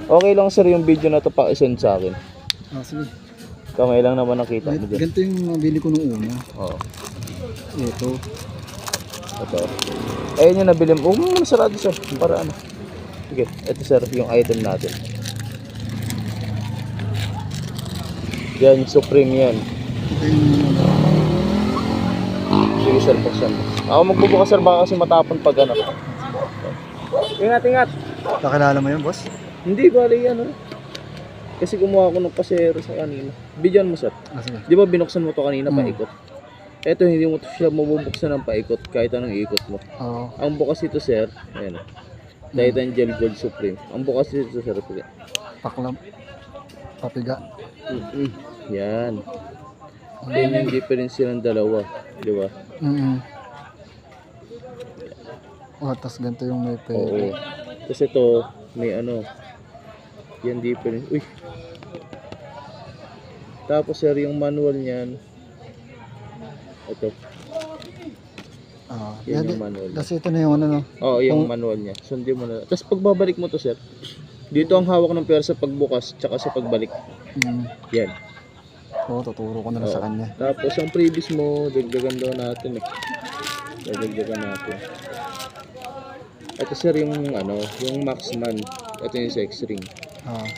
Okay lang sir yung video na to pa-send sa akin. Sige. Kamay lang naman nakita mo dyan. Ganito yung nabili ko nung una. Oo. Ito. Ito. Ayun yung nabili mo. Huwag mo muna sarado sir. Para ano. Sige. Ito sir yung item natin. Yan. Supreme yan. Ito yung Sige sir. Paksan mo. Ako magbubukas sir. Baka kasi matapon pag ano. Ingat ingat. Nakilala mo yun, boss? Hindi bali yan. Kasi kumuha ko ng pasero sa kanina. Bidyan mo sir. Sige. Di ba binuksan mo to kanina paikot? Ito hindi mo to siya mabubuksan ng paikot kahit anong ikot mo. Oo. Ang bukas ito sir, ayan. Titan Gel Gold Supreme. Ang bukas ito sir, Paklam. Papiga. Yan. Yan yung difference ng dalawa, di ba? Tapos ganito yung may pera. Oo. Tapos ito, may ano, yan difference. Uy. Tapos sir, yung manual niyan, ito. Yan yung manual. Kasi ito na yung ano. Oo, yung manual niya. Sundin mo na. Tapos pagbabalik mo to sir, dito ang hawak ng pera sa pagbukas tsaka sa pagbalik. Yan. Oo, tuturo ko na lang sa kanya. Tapos ang previous mo, dagdagan daw natin eh. Dagdagan natin. Ito sir yung ano, yung Maxman. Ito yung sex ring.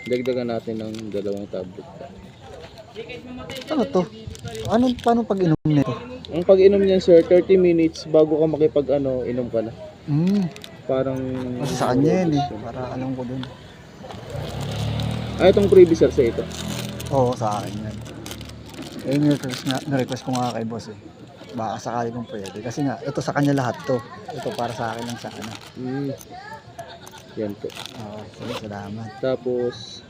Dagdagan natin ng dalawang tablet. Ano to? Paano pag-inom nito? Ang pag-inom niyan sir, 30 minutes bago ka makipag ano, inom ka na. Parang Kasi sa kanya yan eh. Para alam ko dun. itong previous sir sa ito. Oo, sa akin yan. Na-request ko nga kay boss eh. Baka sakali kung pwede. Kasi nga, ito sa kanya lahat to. Ito para sa akin lang sa ano. Yan po. Sige, salamat. Tapos,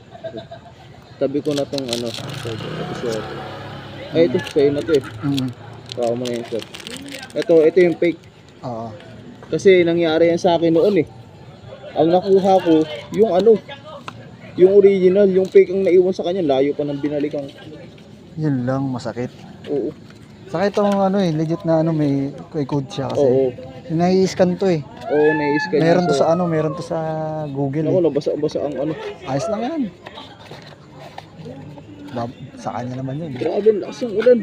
tabi ko na tong ano. Ito sir. Ay, ito sa'yo na to eh. Baka mo na yan sir. Ito yung fake. Oo. Kasi nangyari yan sa akin noon eh. Ang nakuha ko, yung ano, yung original, yung fake ang naiwan sa kanya, layo pa ng binalikan. Yun lang, masakit. Oo. Saka itong ano eh, legit na ano, may code siya kasi. Oo. Nai-scan to eh. Oo, nai-scan. Meron to sa ano, meron to sa Google Ako, eh. nabasa-basa ang ano. Ayos lang yan. Sa kanya naman yun. Grabe, lakas ng ulan.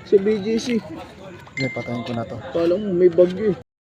Sa BGC. Sige, patayin ko na to. Kala mo may bagyo eh.